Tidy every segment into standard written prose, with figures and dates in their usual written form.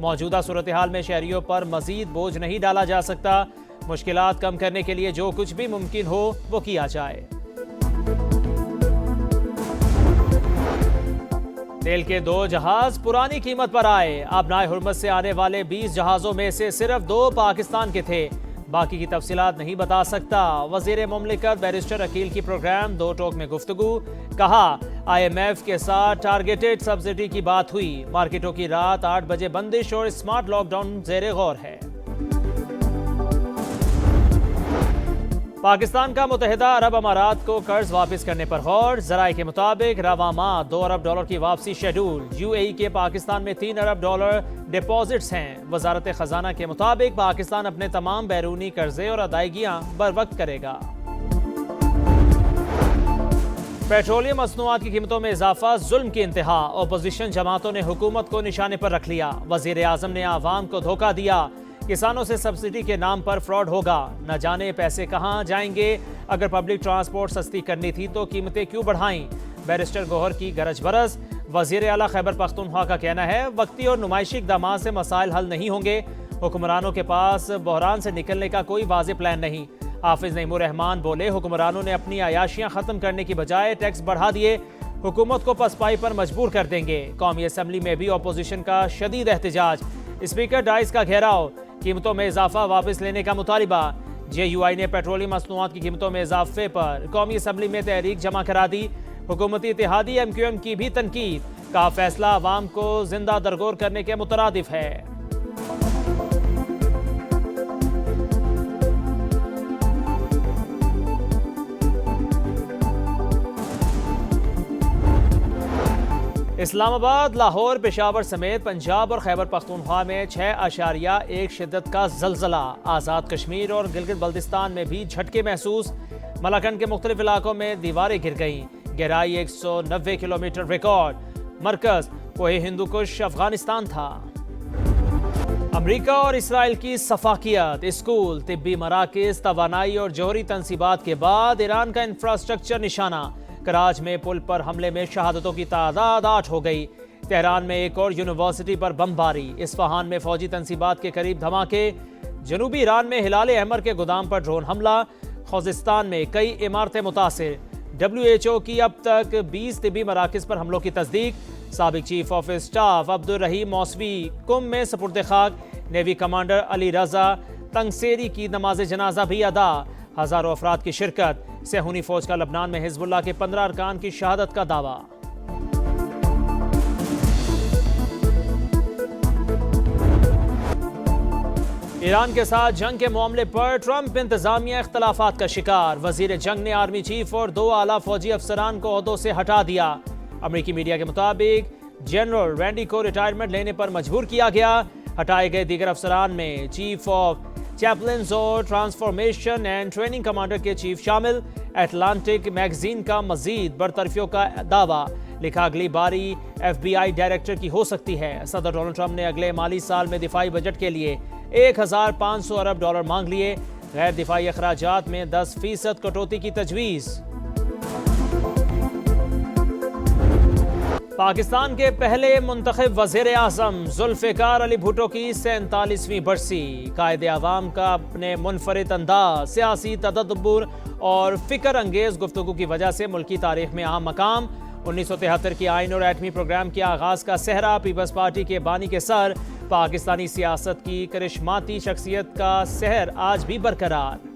موجودہ صورتحال میں شہریوں پر مزید بوجھ نہیں ڈالا جا سکتا. مشکلات کم کرنے کے لیے جو کچھ بھی ممکن ہو وہ کیا جائے. تیل کے 2 جہاز پرانی قیمت پر آئے. آبنائے ہرمز سے آنے والے 20 جہازوں میں سے صرف 2 پاکستان کے تھے. باقی کی تفصیلات نہیں بتا سکتا. وزیر مملکت بیرسٹر عقیل کی پروگرام 2 ٹوک میں گفتگو. کہا IMF کے ساتھ ٹارگیٹڈ سبسڈی کی بات ہوئی. مارکیٹوں کی رات 8 بجے بندش اور اسمارٹ لاک ڈاؤن زیر غور ہے. پاکستان کا متحدہ عرب امارات کو قرض واپس کرنے پر غور. ذرائع کے مطابق رواں ماہ $2 ارب کی واپسی شیڈول. UAE کے پاکستان میں $3 ارب ڈپازٹس ہیں. وزارت خزانہ کے مطابق پاکستان اپنے تمام بیرونی قرضے اور ادائیگیاں بروقت کرے گا. پیٹرولیم مصنوعات کی قیمتوں میں اضافہ ظلم کی انتہا. اپوزیشن جماعتوں نے حکومت کو نشانے پر رکھ لیا. وزیر اعظم نے عوام کو دھوکہ دیا. کسانوں سے سبسڈی کے نام پر فراڈ ہوگا. نہ جانے پیسے کہاں جائیں گے. اگر پبلک ٹرانسپورٹ سستی کرنی تھی تو قیمتیں کیوں بڑھائیں. بیرسٹر گوہر کی گرج برس. وزیر اعلیٰ خیبر پختونخوا کا کہنا ہے وقتی اور نمائشی اقدامات سے مسائل حل نہیں ہوں گے. حکمرانوں کے پاس بحران سے نکلنے کا کوئی واضح پلان نہیں. حافظ نعیم الرحمان بولے حکمرانوں نے اپنی عیاشیاں ختم کرنے کی بجائے ٹیکس بڑھا دیے. حکومت کو پسپائی پر مجبور کر دیں گے. قومی اسمبلی میں بھی اپوزیشن کا شدید احتجاج. اسپیکر ڈائس کا گھیراؤ. قیمتوں میں اضافہ واپس لینے کا مطالبہ. JUI نے پیٹرولیم مصنوعات کی قیمتوں میں اضافے پر قومی اسمبلی میں تحریک جمع کرا دی. حکومتی اتحادی MQM کی بھی تنقید. کا فیصلہ عوام کو زندہ درگور کرنے کے مترادف ہے. اسلام آباد، لاہور، پشاور سمیت پنجاب اور خیبر پختونخوا میں 6.1 شدت کا زلزلہ. آزاد کشمیر اور گلگت بلتستان میں بھی جھٹکے محسوس. ملاکنڈ کے مختلف علاقوں میں دیواریں گر گئیں. گہرائی 190 کلومیٹر ریکارڈ. مرکز کوہ ہندوکش افغانستان تھا. امریکہ اور اسرائیل کی صفاقیت. اسکول، طبی مراکز، توانائی اور جوہری تنصیبات کے بعد ایران کا انفراسٹرکچر نشانہ. کراچ میں پل پر حملے میں شہادتوں کی تعداد 8 ہو گئی. تہران میں ایک اور یونیورسٹی پر بمباری. اصفہان میں فوجی تنصیبات کے قریب دھماکے. جنوبی ایران میں ہلال احمر کے گودام پر ڈرون حملہ. خوزستان میں کئی عمارتیں متاثر. WHO کی اب تک 20 طبی مراکز پر حملوں کی تصدیق. سابق chief of staff Abdul Rahim Moosavi قم میں سپرد خاک. نیوی کمانڈر علی رضا تنگسیری کی نماز جنازہ بھی ادا. ہزاروں افراد کی شرکت. صہیونی فوج کا لبنان میں حزب اللہ کے 15 ارکان کی شہادت کا دعویٰ. ایران کے ساتھ جنگ کے معاملے پر ٹرمپ انتظامیہ اختلافات کا شکار. وزیر جنگ نے آرمی چیف اور 2 اعلیٰ فوجی افسران کو عہدوں سے ہٹا دیا. امریکی میڈیا کے مطابق جنرل رینڈی کو ریٹائرمنٹ لینے پر مجبور کیا گیا. ہٹائے گئے دیگر افسران میں چیف آف چیپلنز اور ٹرانسفارمیشن اینڈ ٹریننگ کمانڈر کے چیف شامل. اٹلانٹک میگزین کا مزید برطرفیوں کا دعویٰ. لکھا اگلی باری FBI ڈائریکٹر کی ہو سکتی ہے. صدر ڈونلڈ ٹرمپ نے اگلے مالی سال میں دفاعی بجٹ کے لیے $1500 ارب مانگ لیے. غیر دفاعی اخراجات میں 10% کٹوتی کی تجویز. پاکستان کے پہلے منتخب وزیر اعظم ذوالفقار علی بھٹو کی 47ویں برسی. قائد عوام کا اپنے منفرد انداز، سیاسی تدبر اور فکر انگیز گفتگو کی وجہ سے ملکی تاریخ میں اہم مقام. 1973 کی آئین اور ایٹمی پروگرام کے آغاز کا صحرا. پیپلز پارٹی کے بانی کے سر. پاکستانی سیاست کی کرشماتی شخصیت کا سحر آج بھی برقرار.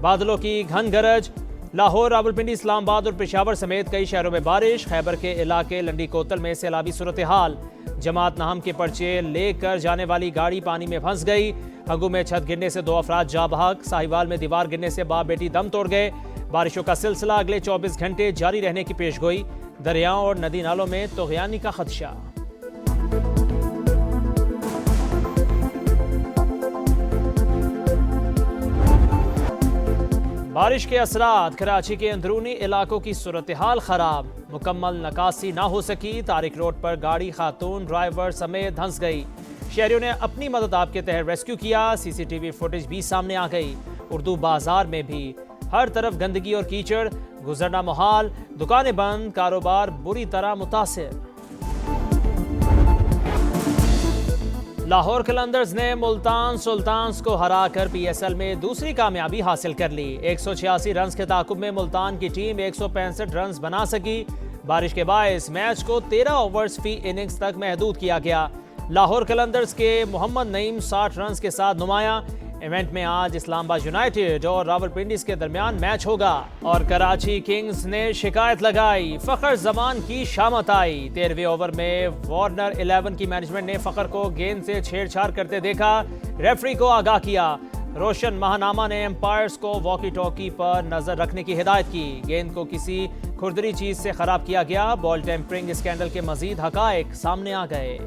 بادلوں کی گھن گرج. لاہور، راولپنڈی، اسلام آباد اور پشاور سمیت کئی شہروں میں بارش. خیبر کے علاقے لنڈی کوتل میں سیلابی صورتحال. جماعت ناہم کے پرچے لے کر جانے والی گاڑی پانی میں پھنس گئی. ہنگو میں چھت گرنے سے 2 افراد جاں بحق. ساہیوال میں دیوار گرنے سے باپ بیٹی دم توڑ گئے. بارشوں کا سلسلہ اگلے 24 گھنٹے جاری رہنے کی پیش گوئی. دریاؤں اور ندی نالوں میں طغیانی کا خدشہ. بارش کے اثرات. کراچی کے اندرونی علاقوں کی صورتحال خراب. مکمل نکاسی نہ ہو سکی. طارق روڈ پر گاڑی خاتون ڈرائیور سمیت دھنس گئی. شہریوں نے اپنی مدد آپ کے تحت ریسکیو کیا. CCTV فوٹیج بھی سامنے آ گئی. اردو بازار میں بھی ہر طرف گندگی اور کیچڑ. گزرنا محال. دکانیں بند. کاروبار بری طرح متاثر. لاہور قلندرز نے ملتان سلطانز کو ہرا کر پی ایس ایل میں دوسری کامیابی حاصل کر لی 186 رنز کے تعاقب میں ملتان کی ٹیم 165 رنز بنا سکی بارش کے باعث میچ کو 13 اوورز فی اننگز تک محدود کیا گیا لاہور قلندرز کے محمد نعیم 60 رنز کے ساتھ نمایاں ایونٹ میں آج اسلام آباد یونائیٹڈ اور راولپنڈی کے درمیان میچ ہوگا اور کراچی کنگز نے شکایت لگائی فخر زمان کی شامت آئی 13ویں اوور میں وارنر 11 کی مینجمنٹ نے فخر کو گیند سے چھیڑ چھاڑ کرتے دیکھا ریفری کو آگاہ کیا روشن ماہنامہ نے امپائرز کو واکی ٹاکی پر نظر رکھنے کی ہدایت کی گیند کو کسی کھردری چیز سے خراب کیا گیا بال ٹیمپرنگ اسکینڈل کے مزید حقائق سامنے آ گئے